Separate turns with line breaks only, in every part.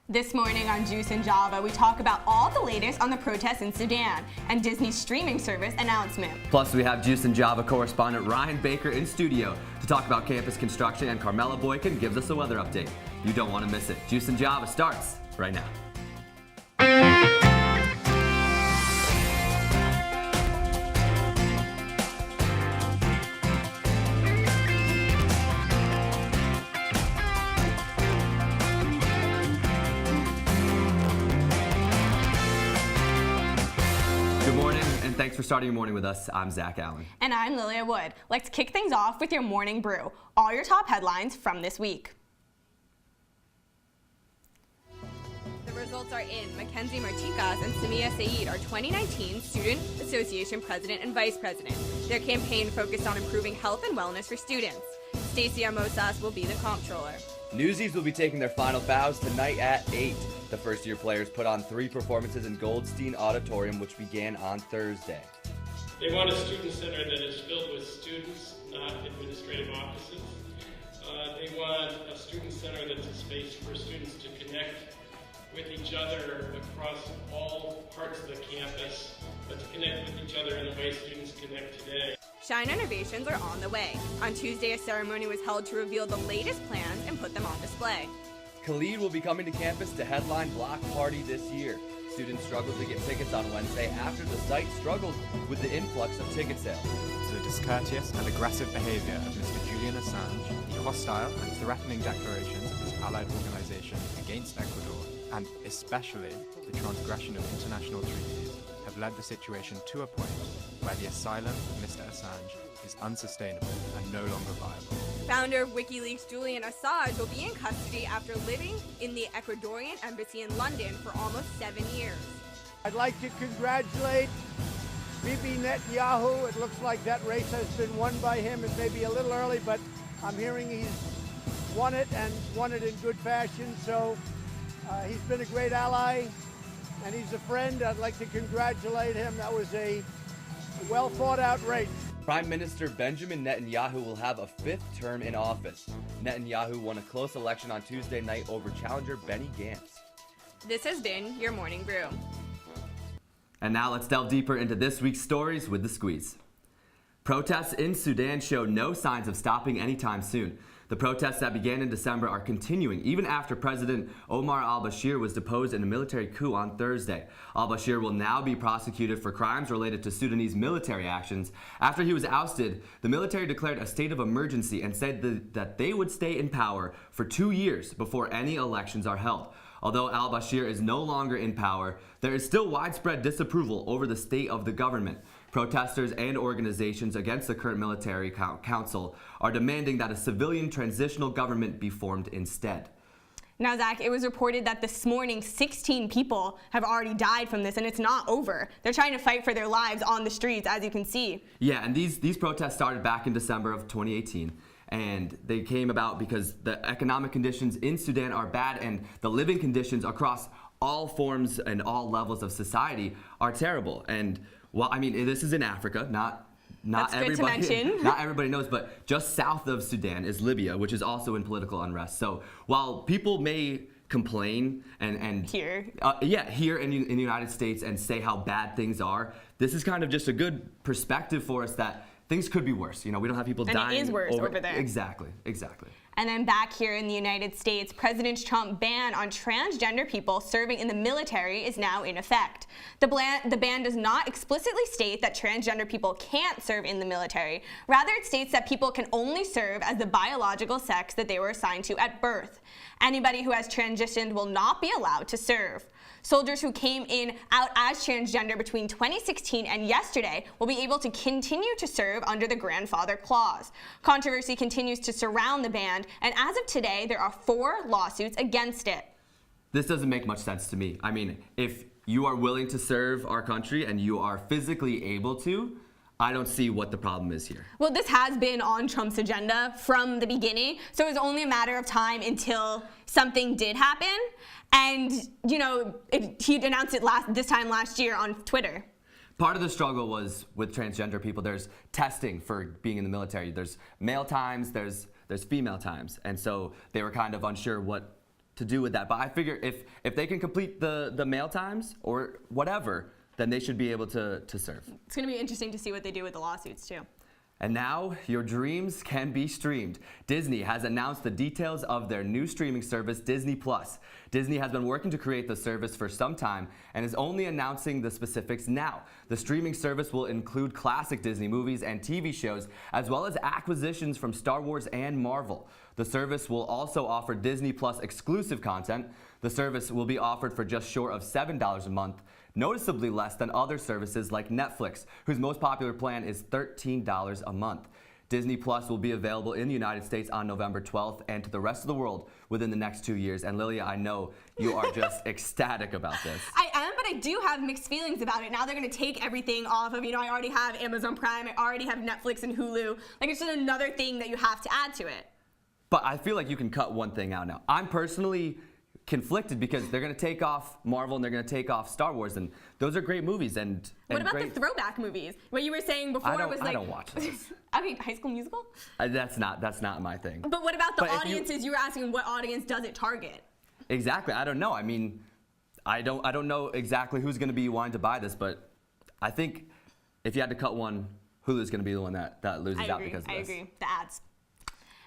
This morning on Juice and Java, we talk about all the latest on the protests in Sudan and Disney's streaming service announcement.
Plus, we have Juice and Java correspondent Ryan Baker in studio to talk about campus construction, and Carmella Boykin gives us a weather update. You don't want to miss it. Juice and Java starts right now. Good morning, and thanks for starting your morning with us. I'm Zach Allen.
And I'm Lilia Wood. Let's kick things off with your morning brew. All your top headlines from this week. The results are in. Mackenzie Martikas and Samia Saeed are 2019 Student Association President and Vice President. Their campaign focused on improving health and wellness for students. Stacey Amosas will be the comptroller.
Newsies will be taking their final bows tonight at 8. The first-year players put on 3 performances in Goldstein Auditorium, which began on Thursday.
They want a student center that is filled with students, not administrative offices. They want a student center that's a space for students to connect with each other across all parts of the campus, but to connect with each other in the way students connect today.
Shine innovations are on the way. On Tuesday, a ceremony was held to reveal the latest plans and put them on display.
Khalid will be coming to campus to headline Block Party this year. Students struggled to get tickets on Wednesday after the site struggled with the influx of ticket sales.
To the discourteous and aggressive behavior of Mr. Julian Assange, the hostile and threatening declarations of his allied organization against Ecuador, and especially the transgression of international treaties, have led the situation to a point where the asylum of Mr. Assange is unsustainable and no longer viable.
Founder of WikiLeaks Julian Assange will be in custody after living in the Ecuadorian embassy in London for almost 7 years.
I'd like to congratulate Bibi Netanyahu. It looks like that race has been won by him. It may be a little early, but I'm hearing he's won it and won it in good fashion. So he's been a great ally and he's a friend. I'd like to congratulate him. That was a well thought out race.
Prime Minister Benjamin Netanyahu will have a 5th term in office. Netanyahu won a close election on Tuesday night over challenger Benny Gantz.
This has been your Morning Brew.
And now let's delve deeper into this week's stories with the Squeeze. Protests in Sudan show no signs of stopping anytime soon. The protests that began in December are continuing even after President Omar al-Bashir was deposed in a military coup on Thursday. Al-Bashir will now be prosecuted for crimes related to Sudanese military actions. After he was ousted, the military declared a state of emergency and said that they would stay in power for 2 years before any elections are held. Although al-Bashir is no longer in power, there is still widespread disapproval over the state of the government. Protesters and organizations against the current military council are demanding that a civilian transitional government be formed instead.
Now, Zach, it was reported that this morning 16 people have already died from this, and it's not over. They're trying to fight for their lives on the streets, as you can see.
Yeah, and these protests started back in December of 2018. And they came about because the economic conditions in Sudan are bad, and the living conditions across all forms and all levels of society are terrible. And well, I mean, this is in Africa, not
That's
everybody.
Good to mention.
Not everybody knows, but just south of Sudan is Libya, which is also in political unrest. So while people may complain and
here
in the United States and say how bad things are, this is kind of just a good perspective for us that things could be worse. You know, we don't have people dying.
And it is worse over there.
Exactly.
And then back here in the United States, President Trump's ban on transgender people serving in the military is now in effect. The ban does not explicitly state that transgender people can't serve in the military. Rather, it states that people can only serve as the biological sex that they were assigned to at birth. Anybody who has transitioned will not be allowed to serve. Soldiers who came out as transgender between 2016 and yesterday will be able to continue to serve under the grandfather clause. Controversy continues to surround the ban, and as of today, there are 4 lawsuits against it.
This doesn't make much sense to me. I mean, if you are willing to serve our country and you are physically able to, I don't see what the problem is here.
Well, this has been on Trump's agenda from the beginning, so it was only a matter of time until something did happen. And, you know, he announced it this time last year on Twitter.
Part of the struggle was with transgender people. There's testing for being in the military. There's male times, there's female times. And so they were kind of unsure what to do with that. But I figure if they can complete the mail times or whatever, then they should be able to serve.
It's going to be interesting to see what they do with the lawsuits, too.
And now, your dreams can be streamed. Disney has announced the details of their new streaming service, Disney+. Disney has been working to create the service for some time and is only announcing the specifics now. The streaming service will include classic Disney movies and TV shows, as well as acquisitions from Star Wars and Marvel. The service will also offer Disney+ exclusive content. The service will be offered for just short of $7 a month, noticeably less than other services like Netflix, whose most popular plan is $13 a month. Disney Plus will be available in the United States on November 12th and to the rest of the world within the next 2 years. And Lilia, I know you are just ecstatic about this.
I am, but I do have mixed feelings about it. Now they're going to take everything off of, I already have Amazon Prime, I already have Netflix and Hulu. Like, it's just another thing that you have to add to it.
But I feel like you can cut one thing out now. I'm personally conflicted because they're going to take off Marvel and they're going to take off Star Wars, and those are great movies. And
what about
great...
the throwback movies? What you were saying before was like,
I don't watch those.
I mean, High School Musical?
That's not my thing.
But what about the audiences? You were asking what audience does it target?
Exactly. I don't know. I mean, I don't know exactly who's going to be wanting to buy this, but I think if you had to cut one, Hulu's going to be the one that loses out because of this.
I agree. The ads.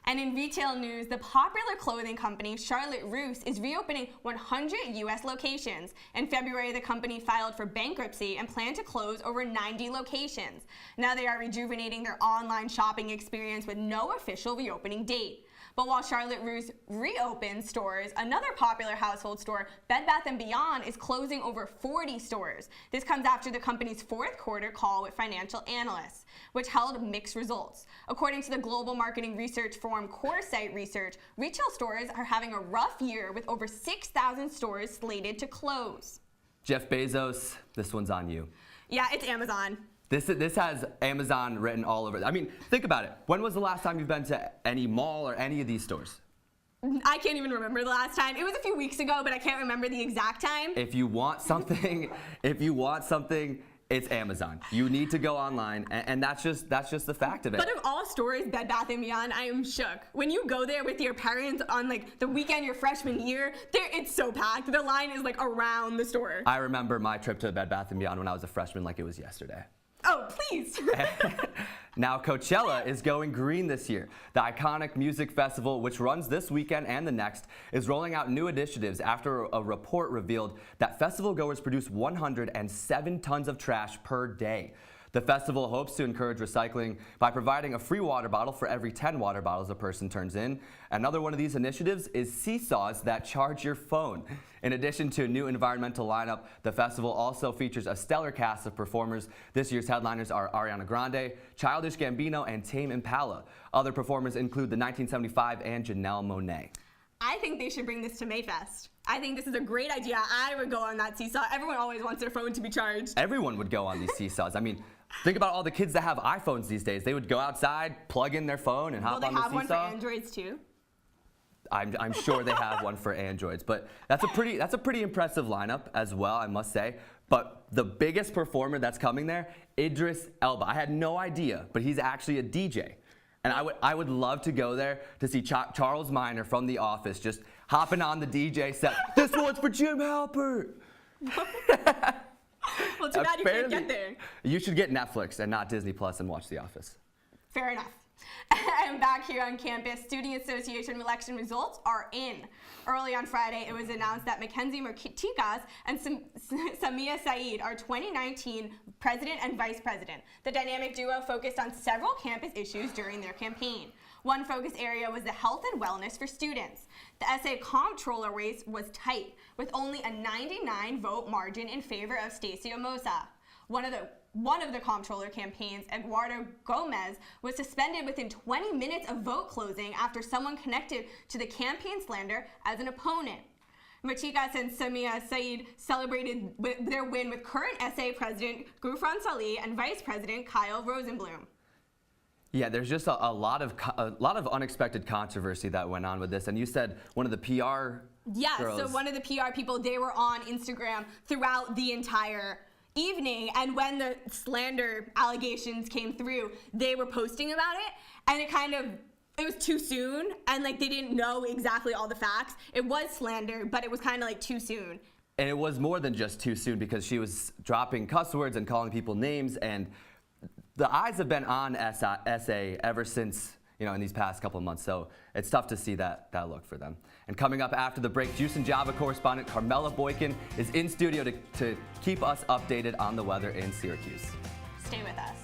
And in retail news, the popular clothing company Charlotte Russe is reopening 100 U.S. locations. In February, the company filed for bankruptcy and planned to close over 90 locations. Now they are rejuvenating their online shopping experience with no official reopening date. But while Charlotte Russe reopens stores, another popular household store, Bed Bath & Beyond, is closing over 40 stores. This comes after the company's fourth quarter call with financial analysts, which held mixed results. According to the global marketing research firm Coresight Research, retail stores are having a rough year with over 6,000 stores slated to close.
Jeff Bezos, this one's on you.
Yeah, it's Amazon.
This has Amazon written all over it. I mean, think about it. When was the last time you've been to any mall or any of these stores?
I can't even remember the last time. It was a few weeks ago, but I can't remember the exact time.
If you want something, it's Amazon. You need to go online, and that's just the fact of it.
But of all stores, Bed Bath & Beyond, I am shook. When you go there with your parents on like the weekend your freshman year, it's so packed. The line is like around the store.
I remember my trip to Bed Bath & Beyond when I was a freshman like it was yesterday.
Oh, please.
Now, Coachella is going green this year. The iconic music festival, which runs this weekend and the next, is rolling out new initiatives after a report revealed that festival goers produce 107 tons of trash per day. The festival hopes to encourage recycling by providing a free water bottle for every 10 water bottles a person turns in. Another one of these initiatives is seesaws that charge your phone. In addition to a new environmental lineup, the festival also features a stellar cast of performers. This year's headliners are Ariana Grande, Childish Gambino, and Tame Impala. Other performers include the 1975 and Janelle Monáe.
I think they should bring this to Mayfest. I think this is a great idea. I would go on that seesaw. Everyone always wants their phone to be charged.
Everyone would go on these seesaws. I mean, think about all the kids that have iPhones these days. They would go outside, plug in their phone, and hop on the seesaw.
Will they have one for Androids too?
I'm sure they have one for Androids, but that's a pretty impressive lineup as well, I must say. But the biggest performer that's coming there, Idris Elba. I had no idea, but he's actually a DJ. And I would love to go there to see Charles Minor from The Office just hopping on the DJ set. This one's for Jim Halpert.
Well, too bad you can't get there.
You should get Netflix and not Disney Plus and watch The Office.
Fair enough. And back here on campus, Student Association election results are in. Early on Friday, it was announced that Mackenzie Martikas and Samia Saeed are 2019 president and vice president. The dynamic duo focused on several campus issues during their campaign. One focus area was the health and wellness for students. The SA comptroller race was tight, with only a 99-vote margin in favor of Stacey Omosa. One of the comptroller campaigns, Eduardo Gomez, was suspended within 20 minutes of vote closing after someone connected to the campaign slander as an opponent. Martikas and Samia Saeed celebrated their win with current SA President Gufran Salih and Vice President Kyle Rosenblum.
Yeah, there's just a lot of unexpected controversy that went on with this. And you said one of the PR girls.
So one of the PR people, they were on Instagram throughout the entire evening, and when the slander allegations came through, they were posting about it, and it kind of it was too soon, and like they didn't know exactly all the facts. It was slander, but it was kind of like too soon.
And it was more than just too soon because she was dropping cuss words and calling people names, and the eyes have been on SA ever since, in these past couple of months. So it's tough to see that look for them. And coming up after the break, Juice and Java correspondent Carmella Boykin is in studio to keep us updated on the weather in Syracuse.
Stay with us.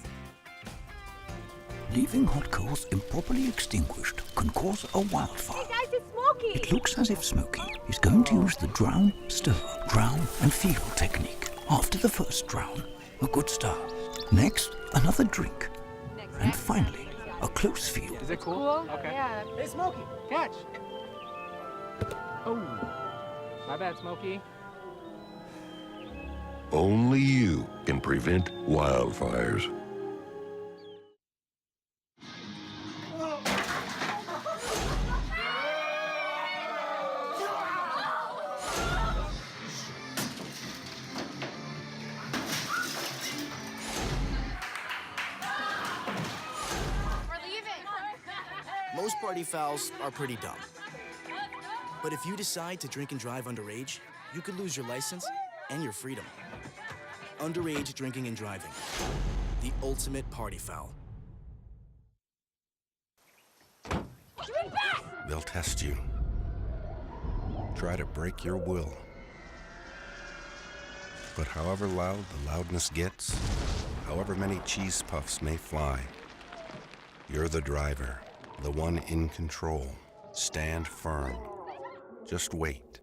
Leaving hot coals improperly extinguished can cause a wildfire.
Hey guys, it's Smokey!
It looks as if Smokey is going to use the drown, stir, drown and feel technique. After the first drown, a good start. Next, another drink. And finally, a close feel.
Is it cool? Okay.
Yeah.
Hey, Smokey, catch!
Oh, my bad, Smokey.
Only you can prevent wildfires.
Most party fouls are pretty dumb. But if you decide to drink and drive underage, you could lose your license and your freedom. Underage drinking and driving. The ultimate party foul.
They'll test you. Try to break your will. But however loud the loudness gets, however many cheese puffs may fly, you're the driver, the one in control. Stand firm. Just wait.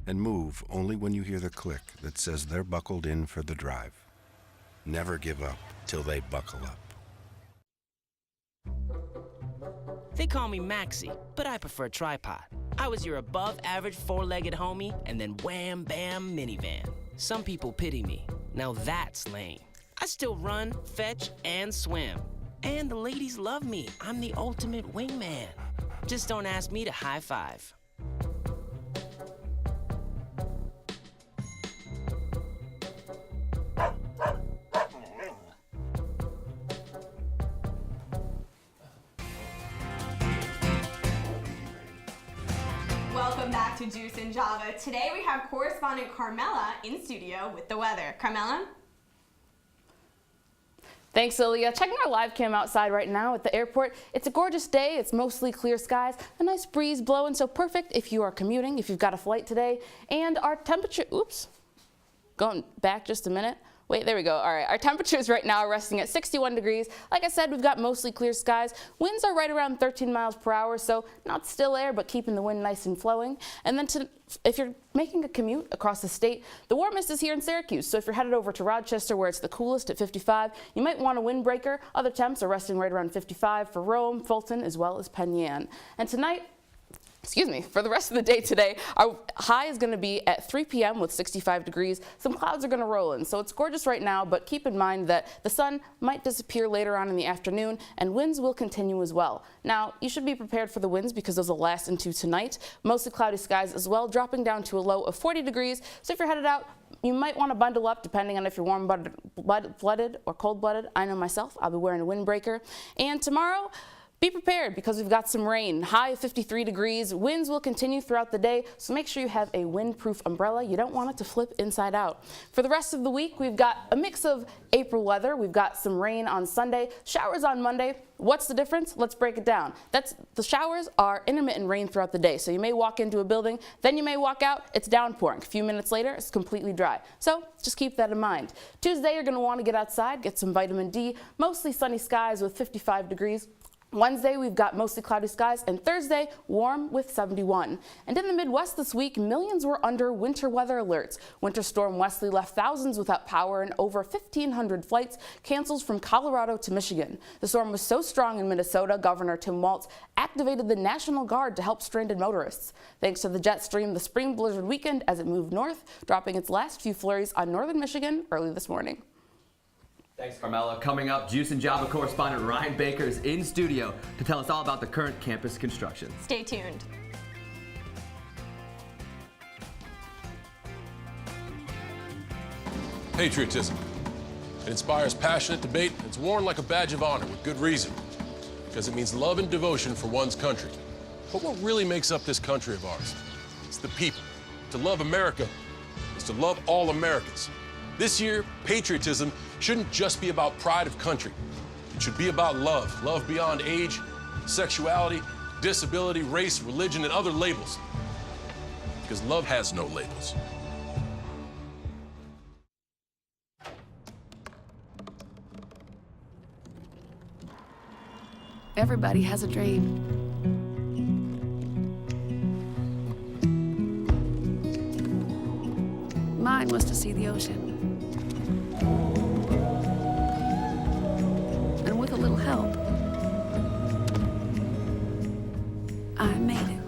And move only when you hear the click that says they're buckled in for the drive. Never give up till they buckle up.
They call me Maxie, but I prefer tripod. I was your above-average four-legged homie, and then wham, bam, minivan. Some people pity me. Now that's lame. I still run, fetch, and swim. And the ladies love me. I'm the ultimate wingman. Just don't ask me to high five.
Welcome back to Juice and Java. Today we have correspondent Carmella in studio with the weather. Carmella?
Thanks, Lilia. Checking our live cam outside right now at the airport. It's a gorgeous day. It's mostly clear skies, a nice breeze blowing, so perfect if you are commuting, if you've got a flight today. And our temperature, going back just a minute. Wait, there we go. All right, our temperatures right now are resting at 61 degrees. Like I said, we've got mostly clear skies. Winds are right around 13 miles per hour, so not still air, but keeping the wind nice and flowing. And then if you're making a commute across the state, the warmest is here in Syracuse. So if you're headed over to Rochester, where it's the coolest at 55, you might want a windbreaker. Other temps are resting right around 55 for Rome, Fulton, as well as Penn Yan. And tonight, for the rest of the day today, our high is going to be at 3 p.m. with 65 degrees. Some clouds are going to roll in, so it's gorgeous right now, but keep in mind that the sun might disappear later on in the afternoon, and winds will continue as well. Now, you should be prepared for the winds because those will last into tonight. Mostly cloudy skies as well, dropping down to a low of 40 degrees. So if you're headed out, you might want to bundle up depending on if you're warm-blooded or cold-blooded. I know myself, I'll be wearing a windbreaker. And tomorrow, be prepared because we've got some rain. High of 53 degrees. Winds will continue throughout the day, so make sure you have a windproof umbrella. You don't want it to flip inside out. For the rest of the week, we've got a mix of April weather. We've got some rain on Sunday, showers on Monday. What's the difference? Let's break it down. The showers are intermittent rain throughout the day, so you may walk into a building, then you may walk out, it's downpouring. A few minutes later, it's completely dry. So just keep that in mind. Tuesday, you're going to want to get outside, get some vitamin D, mostly sunny skies with 55 degrees. Wednesday, we've got mostly cloudy skies, and Thursday, warm with 71. And in the Midwest this week, millions were under winter weather alerts. Winter Storm Wesley left thousands without power and over 1,500 flights canceled from Colorado to Michigan. The storm was so strong in Minnesota, Governor Tim Walz activated the National Guard to help stranded motorists. Thanks to the jet stream, the spring blizzard weakened as it moved north, dropping its last few flurries on northern Michigan early this morning.
Thanks, Carmella. Coming up, Juice and Java correspondent Ryan Baker is in studio to tell us all about the current campus construction.
Stay tuned.
Patriotism. It inspires passionate debate. It's worn like a badge of honor with good reason.
because it means love and devotion for one's country. But what really makes up this country of ours? It's the people. To love America is to love all Americans. This year, patriotism shouldn't just be about pride of country. It should be about love. Love beyond age, sexuality, disability, race, religion, and other labels. Because love has no labels.
Everybody has a dream. Mine was to see the ocean. And with a little help, I made it.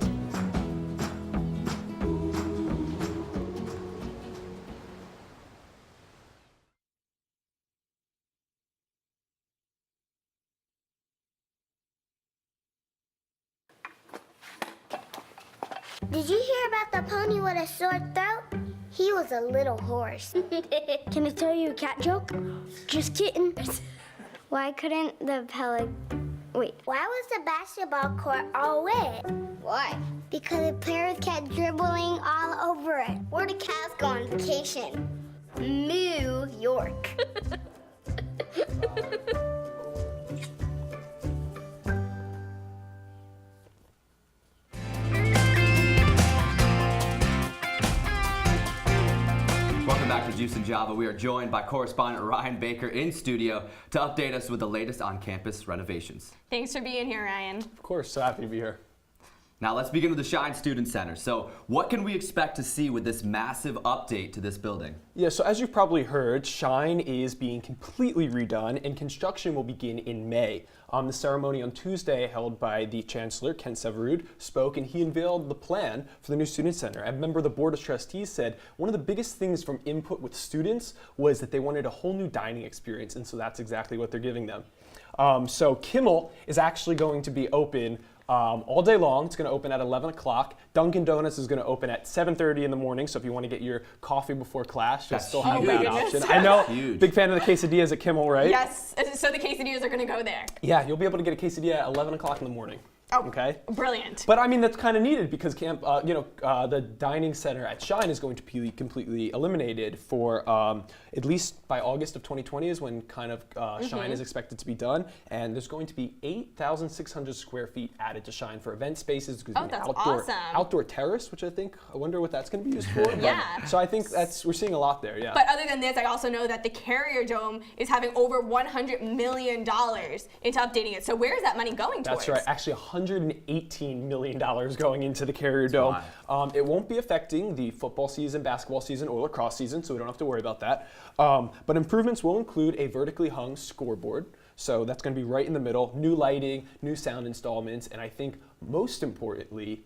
Did you hear about the pony with a sore throat? He was a little horse. Can I tell you a cat joke? Just kidding. Why couldn't the Wait, why was the basketball court all wet? Why? Because the players kept dribbling all over it. Where did cats go on vacation? New York.
Welcome back to Juice and Java. We are joined by correspondent Ryan Baker in studio to update us with the latest on-campus renovations.
Thanks for being here, Ryan.
Of course, so happy to be here.
Now let's begin with the Shine Student Center. So what can we expect to see with this massive update to this building?
Yeah, so as you've probably heard, Shine is being completely redone and construction will begin in May. The ceremony on Tuesday held by the Chancellor, Kent Severud, spoke and he unveiled the plan for the new Student Center. A member of the Board of Trustees said one of the biggest things from input with students was that they wanted a whole new dining experience, and so that's exactly what they're giving them. So Kimmel is actually going to be open all day long. It's going to open at 11 o'clock. Dunkin' Donuts is going to open at 7:30 in the morning, so if you want to get your coffee before class, you'll still have that option. I know, big fan of the quesadillas at Kimmel, right?
Yes, so the quesadillas are going to go there.
Yeah, you'll be able to get a quesadilla at 11 o'clock in the morning.
Oh,
okay.
Brilliant.
But I mean, that's kind of needed because the dining center at Shine is going to be completely eliminated for at least by August of 2020 is when kind of Shine is expected to be done. And there's going to be 8,600 square feet added to Shine for event spaces.
Oh, that's awesome.
Outdoor terrace, which I wonder what that's going to be used for.
Yeah.
So I think we're seeing a lot there, yeah.
But other than this, I also know that the Carrier Dome is having over $100 million into updating it. So where is that money going towards?
That's right. Actually, $118 million going into the Carrier Dome. It won't be affecting the football season, basketball season, or lacrosse season, so we don't have to worry about that. But improvements will include a vertically hung scoreboard. So that's going to be right in the middle, new lighting, new sound installments, and I think most importantly,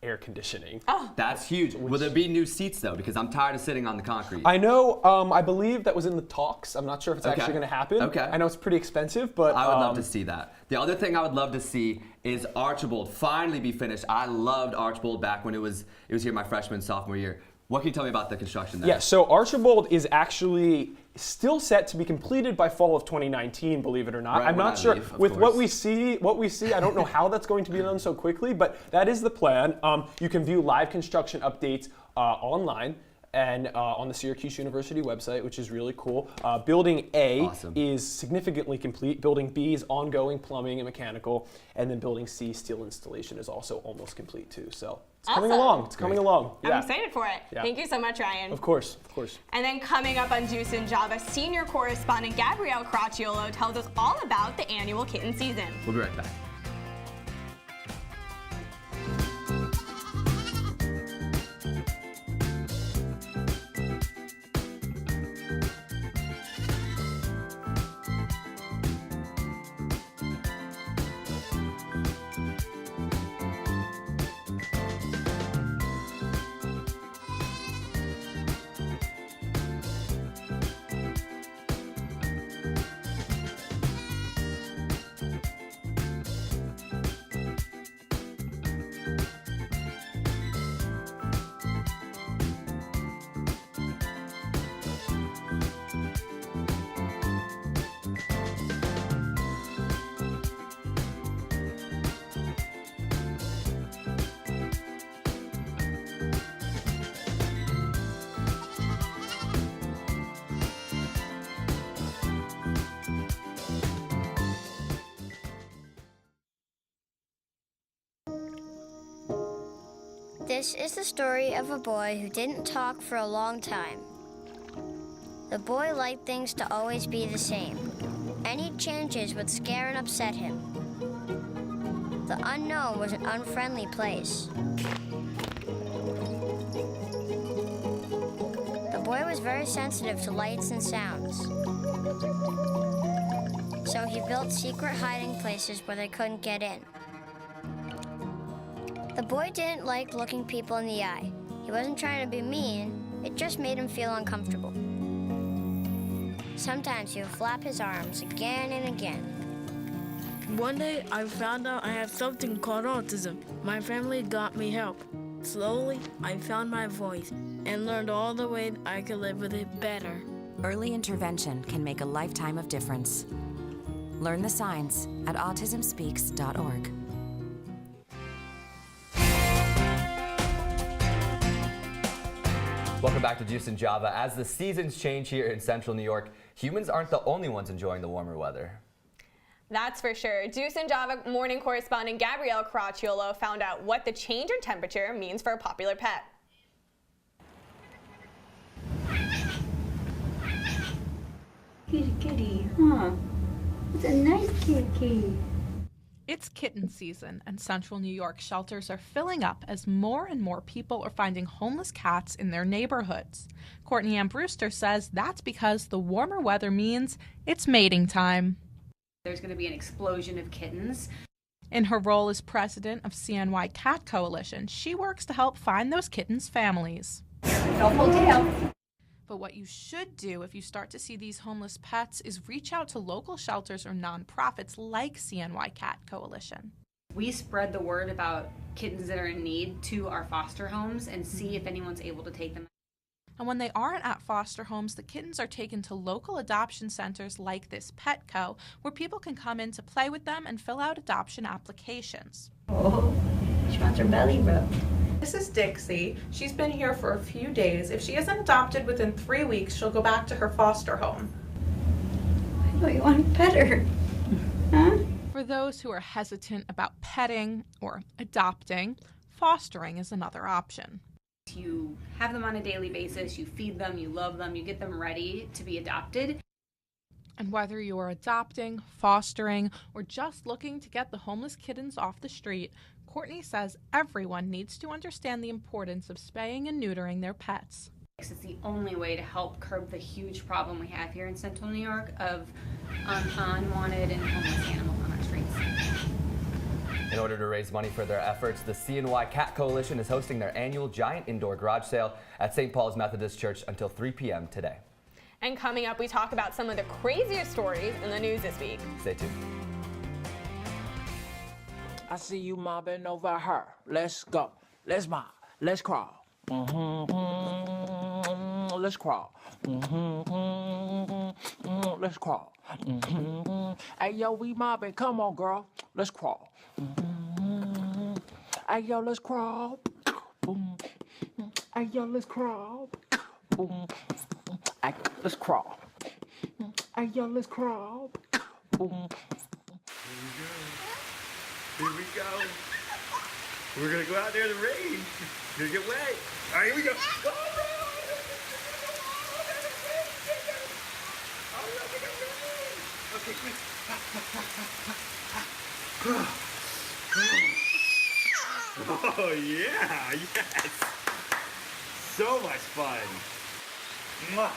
air conditioning.
Oh,
that's huge. Will there be new seats though? Because I'm tired of sitting on the concrete.
I know. I believe that was in the talks. I'm not sure if it's actually going to happen.
Okay.
I know it's pretty expensive, but
I would love to see that. The other thing I would love to see is Archibald finally be finished. I loved Archibald back when it was here my freshman, sophomore year. What can you tell me about the construction there?
Yeah, so Archibald is actually still set to be completed by fall of 2019, believe it or not.
Right,
I'm not sure. With
course.
what we see, I don't know how that's going to be done so quickly, but that is the plan. You can view live construction updates online and on the Syracuse University website, which is really cool. Building A is significantly complete. Building B is ongoing plumbing and mechanical. And then Building C, steel installation, is also almost complete too. So it's coming along. It's coming along.
I'm excited for it.
Yeah.
Thank you so much, Ryan.
Of course, of course.
And then coming up on Juice and Java, senior correspondent Gabrielle Caracciolo tells us all about the annual kitten season.
We'll be right back.
This is the story of a boy who didn't talk for a long time. The boy liked things to always be the same. Any changes would scare and upset him. The unknown was an unfriendly place. The boy was very sensitive to lights and sounds. So he built secret hiding places where they couldn't get in. The boy didn't like looking people in the eye. He wasn't trying to be mean, it just made him feel uncomfortable. Sometimes he would flap his arms again and again.
One day, I found out I had something called autism. My family got me help. Slowly, I found my voice and learned all the ways I could live with it better.
Early intervention can make a lifetime of difference. Learn the signs at autismspeaks.org.
Welcome back to Juice and Java. As the seasons change here in central New York, humans aren't the only ones enjoying the warmer weather.
That's for sure. Juice and Java morning correspondent Gabrielle Caracciolo found out what the change in temperature means for a popular pet.
Kitty, kitty, huh? It's a nice kitty.
It's kitten season, and central New York shelters are filling up as more and more people are finding homeless cats in their neighborhoods. Courtney Ann Brewster says that's because the warmer weather means it's mating time.
There's going to be an explosion of kittens.
In her role as president of CNY Cat Coalition, she works to help find those kittens' families.
Don't hold tail.
But what you should do if you start to see these homeless pets is reach out to local shelters or nonprofits like CNY Cat Coalition.
We spread the word about kittens that are in need to our foster homes and see if anyone's able to take them.
And when they aren't at foster homes, the kittens are taken to local adoption centers like this Petco, where people can come in to play with them and fill out adoption applications.
Oh, she wants her belly rubbed.
This is Dixie. She's been here for a few days. If she isn't adopted within 3 weeks, she'll go back to her foster home.
I thought you wanted to pet her. Huh?
For those who are hesitant about petting or adopting, fostering is another option.
You have them on a daily basis, you feed them, you love them, you get them ready to be adopted.
And whether you are adopting, fostering, or just looking to get the homeless kittens off the street, Courtney says everyone needs to understand the importance of spaying and neutering their pets.
It's the only way to help curb the huge problem we have here in central New York of unwanted and homeless animals on our streets.
In order to raise money for their efforts, the CNY Cat Coalition is hosting their annual giant indoor garage sale at St. Paul's Methodist Church until 3 p.m. today.
And coming up, we talk about some of the craziest stories in the news this week.
Stay tuned.
I see you mobbing over her. Let's go. Let's mob. Let's crawl. Let's crawl. Let's crawl. Hey, yo, we mobbing. Come on, girl. Let's crawl. Hey, yo, let's crawl. Hey, yo, let's crawl. Hey, let's crawl. Hey, yo, let's crawl.
Here we go. We're gonna go out there in the rain. You're gonna get wet. All right, here we go. Go, okay, quick. Oh yeah, yes. So much fun. Mwah.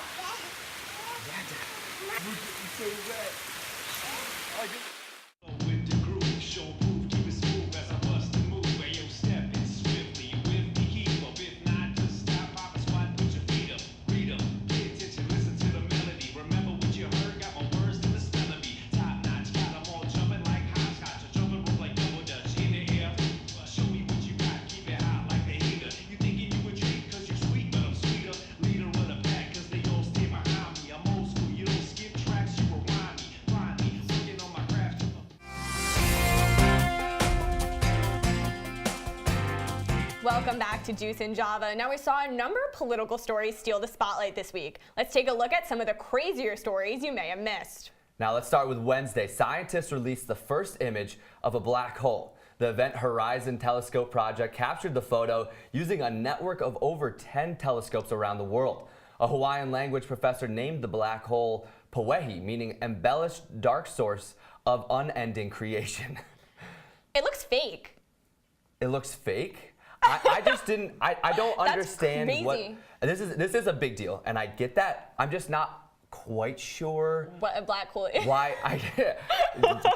Yeah, we're getting so wet. Oh,
Welcome back to Juice and Java. Now, we saw a number of political stories steal the spotlight this week. Let's take a look at some of the crazier stories you may have missed.
Now let's start with Wednesday. Scientists released the first image of a black hole. The Event Horizon Telescope project captured the photo using a network of over 10 telescopes around the world. A Hawaiian language professor named the black hole Pawehi, meaning embellished dark source of unending creation.
It looks fake.
It looks fake? I just didn't, I don't understand
crazy.
this is a big deal, and I get that. I'm just not quite sure
what a black hole is.
Why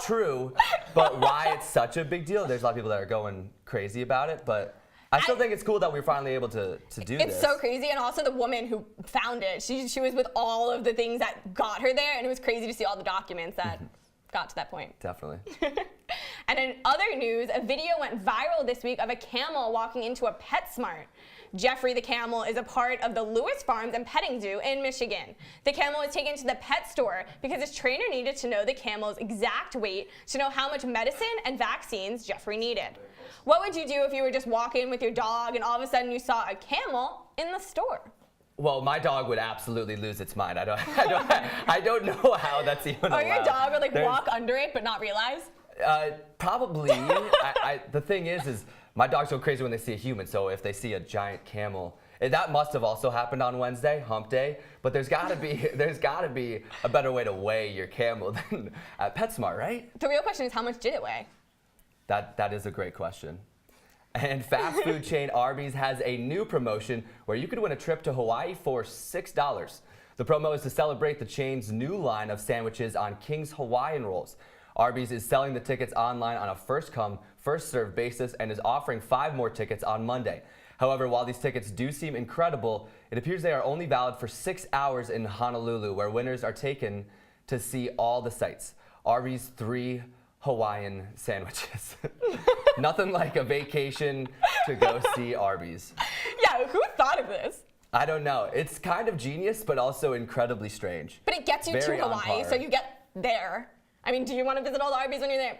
true, but why it's such a big deal. There's a lot of people that are going crazy about it, but I still think it's cool that we're finally able to do this.
It's so crazy, and also the woman who found it, she was with all of the things that got her there, and it was crazy to see all the documents that got to that point.
Definitely.
And in other news, a video went viral this week of a camel walking into a PetSmart. Jeffrey the camel is a part of the Lewis Farms and Petting Zoo in Michigan. The camel was taken to the pet store because his trainer needed to know the camel's exact weight to know how much medicine and vaccines Jeffrey needed. What would you do if you were just walking with your dog and all of a sudden you saw a camel in the store?
Well, my dog would absolutely lose its mind. I don't know how that's even allowed.
Or your dog would walk under it but not realize?
Probably. The thing is my dogs go crazy when they see a human. So if they see a giant camel, that must have also happened on Wednesday, Hump Day. But there's got to be a better way to weigh your camel than at PetSmart, right?
The real question is, how much did it weigh?
That is a great question. And fast food chain Arby's has a new promotion where you could win a trip to Hawaii for $6. The promo is to celebrate the chain's new line of sandwiches on King's Hawaiian rolls. Arby's is selling the tickets online on a first-come, first-served basis and is offering 5 more tickets on Monday. However, while these tickets do seem incredible, it appears they are only valid for 6 hours in Honolulu, where winners are taken to see all the sights. Arby's 3 Hawaiian sandwiches. Nothing like a vacation to go see Arby's.
Yeah, who thought of this?
I don't know. It's kind of genius, but also incredibly strange.
But it gets you
Very
to Hawaii, so you get there. I mean, do you want to visit all the Arby's when you're there?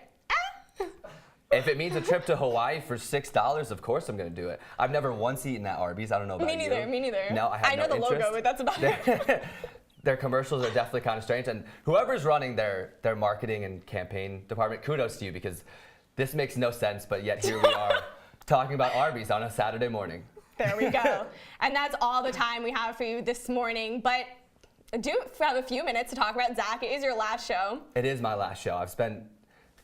If it means a trip to Hawaii for $6, of course I'm going to do it. I've never once eaten at Arby's. I don't know about you.
Me neither.
No, I have
know
no
the
interest.
logo, but that's about it.
Their commercials are definitely kind of strange, and whoever's running their marketing and campaign department, kudos to you, because this makes no sense, but yet here we are talking about Arby's on a Saturday morning.
There we go. And that's all the time we have for you this morning, but do have a few minutes to talk about Zach. It is your last show.
It is my last show. I've spent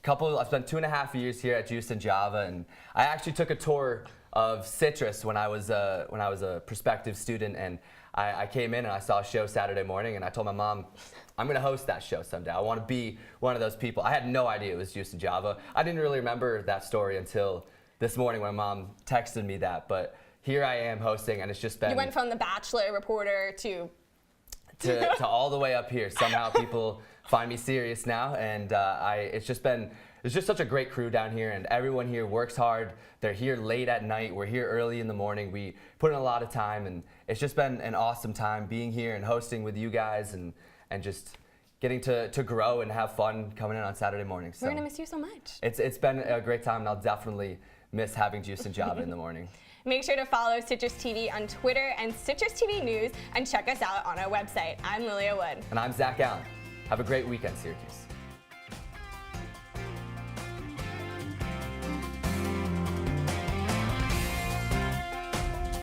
2.5 years here at Juice and Java, and I actually took a tour of Citrus when I was a prospective student, and I came in and I saw a show Saturday morning, and I told my mom, I'm going to host that show someday. I want to be one of those people. I had no idea it was Juice and Java. I didn't really remember that story until this morning when my mom texted me that, but here I am hosting, and it's just been...
You went from the Bachelor reporter to
all the way up here. Somehow people find me serious now, and it's just such a great crew down here, and everyone here works hard. They're here late at night. We're here early in the morning. We put in a lot of time, and it's just been an awesome time being here and hosting with you guys, and just getting to grow and have fun coming in on Saturday mornings. So
we're gonna miss you so much.
It's been a great time, and I'll definitely miss having Juice and Java in the morning.
Make sure to follow Citrus TV on Twitter and Citrus TV News, and check us out on our website. I'm Lilia Wood.
And I'm Zach Allen. Have a great weekend, Syracuse.